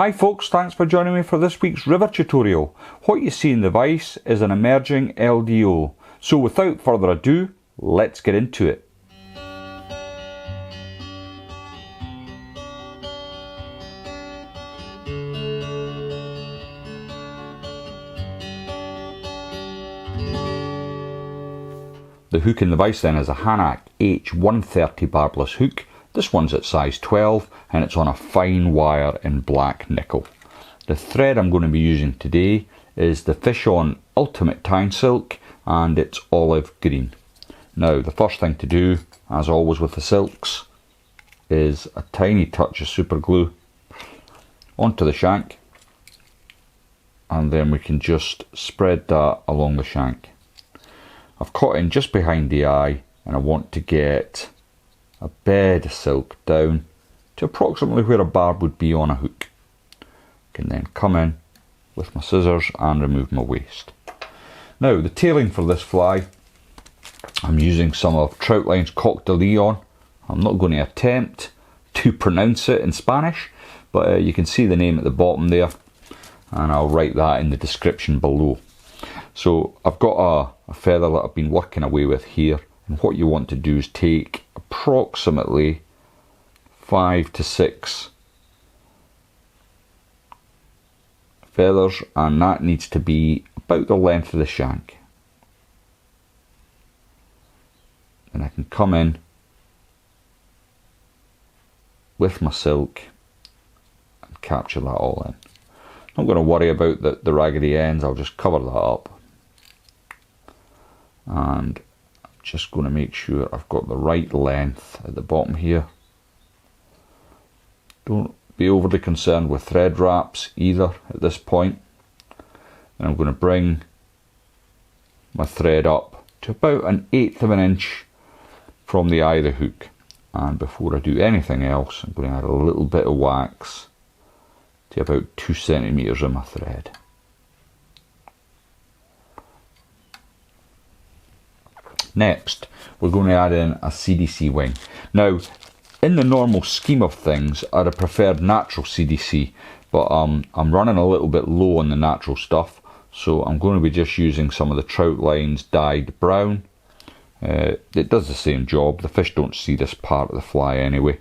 Hi folks, thanks for joining me for this week's river tutorial. What you see in the vise is an emerging LDO. So without further ado, let's get into it. The hook in the vise then is a Hanak H130 barbless hook. This one's at size 12 and it's on a fine wire in black nickel. The thread I'm going to be using today is the Fish On Ultimate Tyne Silk and it's olive green. Now the first thing to do, as always with the silks, is a tiny touch of super glue onto the shank, and then we can just spread that along the shank. I've cut in just behind the eye and I want to get a bed of silk down to approximately where a barb would be on a hook. I can then come in with my scissors and remove my waste. Now the tailing for this fly, I'm using some of Troutline's Coq de Leon. I'm not going to attempt to pronounce it in Spanish, but you can see the name at the bottom there and I'll write that in the description below. So I've got a feather that I've been working away with here, and what you want to do is take approximately 5 to 6 feathers, and that needs to be about the length of the shank. And I can come in with my silk and capture that all in. I'm not going to worry about the raggedy ends, I'll just cover that up. And I'm just going to make sure I've got the right length at the bottom here. Don't be overly concerned with thread wraps either at this point. And I'm going to bring my thread up to about 1/8 of an inch from the eye of the hook. And before I do anything else, I'm going to add a little bit of wax to about 2 centimeters of my thread. Next, we're going to add in a CDC wing. Now, in the normal scheme of things, I'd have preferred natural CDC, but I'm running a little bit low on the natural stuff, so I'm going to be just using some of the Troutline's dyed brown. It does the same job. The fish don't see this part of the fly anyway.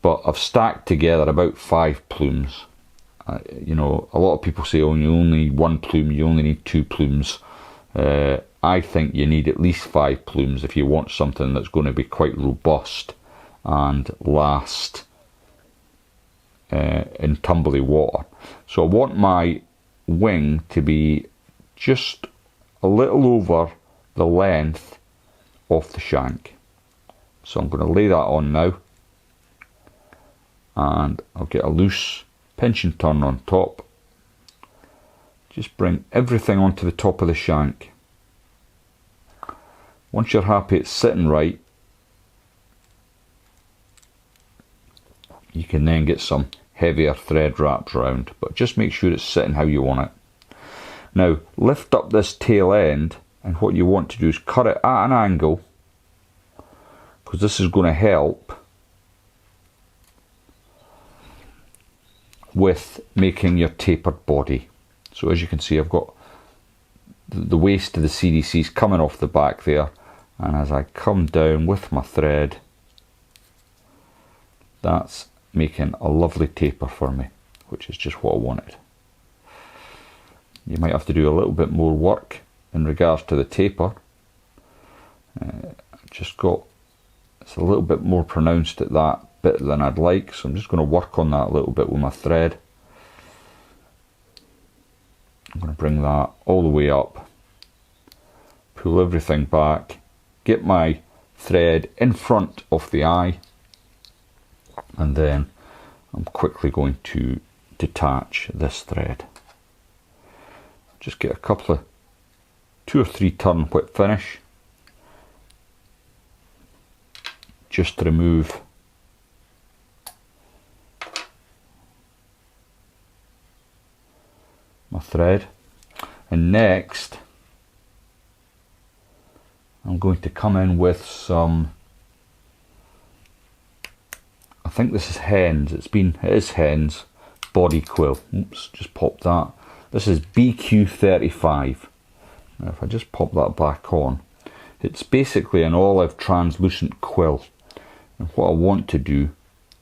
But I've stacked together about 5 plumes. You know, a lot of people say, oh, you only need 1 plume, you only need 2 plumes. I think you need at least 5 plumes if you want something that's going to be quite robust and last in tumbly water. So I want my wing to be just a little over the length of the shank. So I'm going to lay that on now, and I'll get a loose pinch and turn on top. Just bring everything onto the top of the shank. Once you're happy it's sitting right, you can then get some heavier thread wrapped round, but just make sure it's sitting how you want it. Now lift up this tail end, and what you want to do is cut it at an angle, because this is going to help with making your tapered body. So as you can see, I've got the waist of the CDCs coming off the back there, and as I come down with my thread, that's making a lovely taper for me, which is just what I wanted. You might have to do a little bit more work in regards to the taper. I've just got, it's a little bit more pronounced at that bit than I'd like, so I'm just going to work on that a little bit with my thread. I'm going to bring that all the way up, pull everything back, get my thread in front of the eye, and then I'm quickly going to detach this thread. Just get a couple of 2 or 3 turn whip finish just to remove my thread. And next I'm going to come in with some, I think this is Hends, it is Hends body quill. Oops, just pop that. This is BQ35. Now if I just pop that back on, it's basically an olive translucent quill. And what I want to do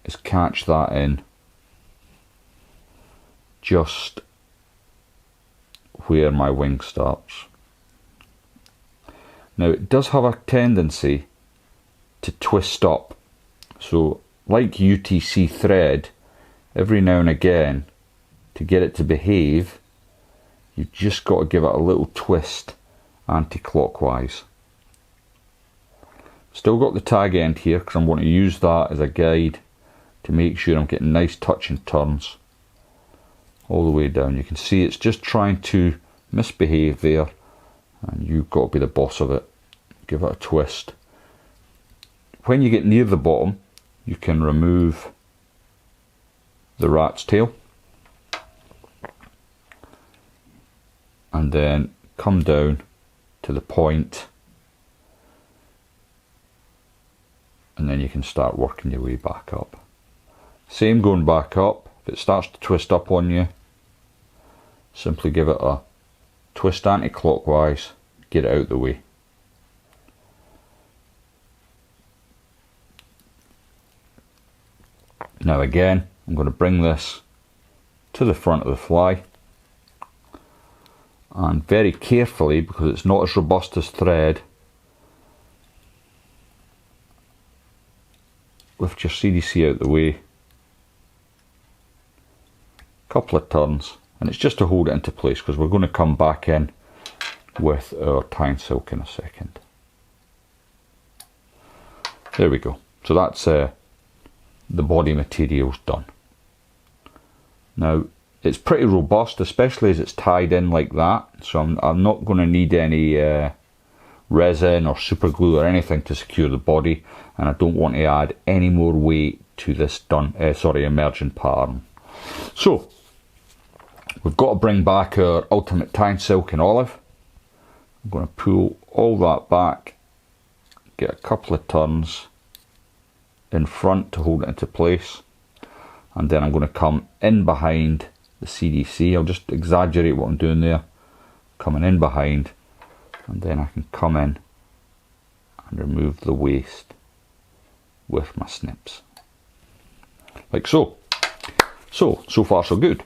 is catch that in just where my wing starts. Now it does have a tendency to twist up, so like UTC thread, every now and again, to get it to behave, you've just got to give it a little twist anti-clockwise. Still got the tag end here because I'm going to use that as a guide to make sure I'm getting nice touch and turns all the way down. You can see it's just trying to misbehave there, and you've got to be the boss of it. Give it a twist. When you get near the bottom, you can remove the rat's tail and then come down to the point, and then you can start working your way back up. Same going back up. If it starts to twist up on you, simply give it a twist anti-clockwise, get it out of the way. Now again, I'm going to bring this to the front of the fly, and very carefully, because it's not as robust as thread, lift your CDC out the way, couple of turns, and it's just to hold it into place because we're going to come back in with our tyne silk in a second. There we go. So that's the body materials done. Now it's pretty robust, especially as it's tied in like that, so I'm not going to need any resin or super glue or anything to secure the body, and I don't want to add any more weight to this emerging pattern. So we've got to bring back our ultimate tyne silk in olive. I'm going to pull all that back, get a couple of turns in front to hold it into place, and then I'm going to come in behind the CDC. I'll just exaggerate what I'm doing there, coming in behind, and then I can come in and remove the waste with my snips like so. So far so good.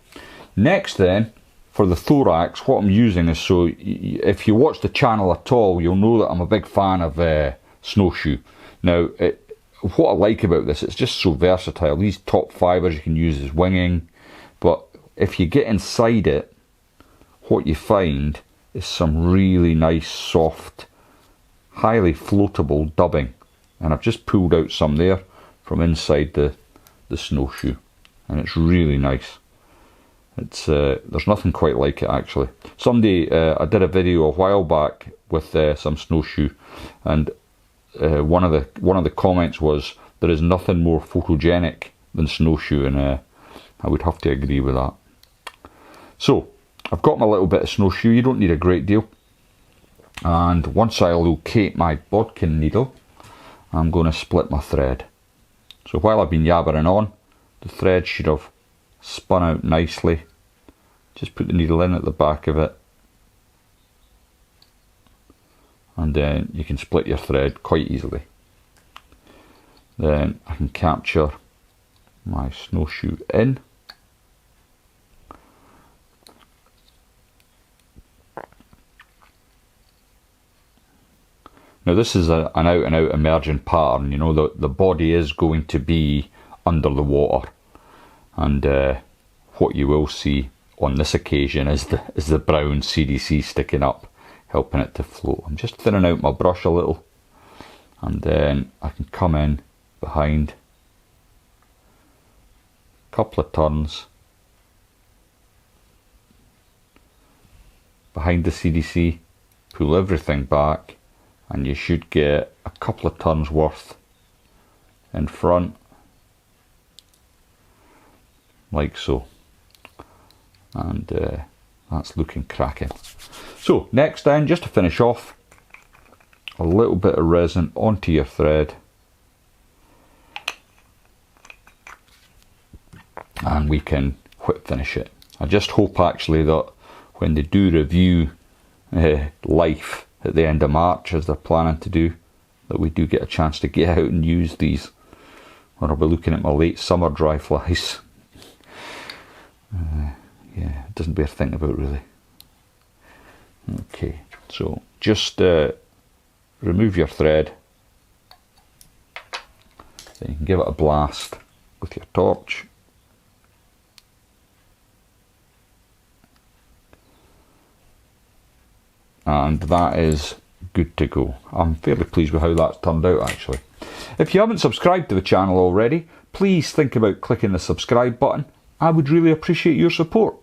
Next then, for the thorax, what I'm using is, so if you watch the channel at all, you'll know that I'm a big fan of Snowshoe. Now what I like about this, it's just so versatile. These top fibres you can use as winging, but if you get inside it, what you find is some really nice, soft, highly floatable dubbing. And I've just pulled out some there from inside the Snowshoe, and it's really nice. It's there's nothing quite like it actually. Somebody, I did a video a while back with some Snowshoe, and one of the comments was, there is nothing more photogenic than Snowshoe, and I would have to agree with that. So I've got my little bit of Snowshoe. You don't need a great deal, and once I locate my bodkin needle, I'm going to split my thread. So while I've been yabbering on, the thread should have spun out nicely. Just put the needle in at the back of it, and then you can split your thread quite easily. Then I can capture my Snowshoe in. Now this is an out and out emerging pattern. You know, the body is going to be under the water, and what you will see on this occasion is the brown CDC sticking up, helping it to float. I'm just thinning out my brush a little, and then I can come in behind, couple of turns behind the CDC, pull everything back, and you should get a couple of turns worth in front, like so. And that's looking cracking. So next then, just to finish off, a little bit of resin onto your thread, and we can whip finish it. I just hope actually that when they do review life at the end of March, as they're planning to do, that we do get a chance to get out and use these, or I'll be looking at my late summer dry flies. Yeah, it doesn't bear thinking about really. Okay, so just remove your thread, then you can give it a blast with your torch. And that is good to go. I'm fairly pleased with how that's turned out actually. If you haven't subscribed to the channel already, please think about clicking the subscribe button. I would really appreciate your support.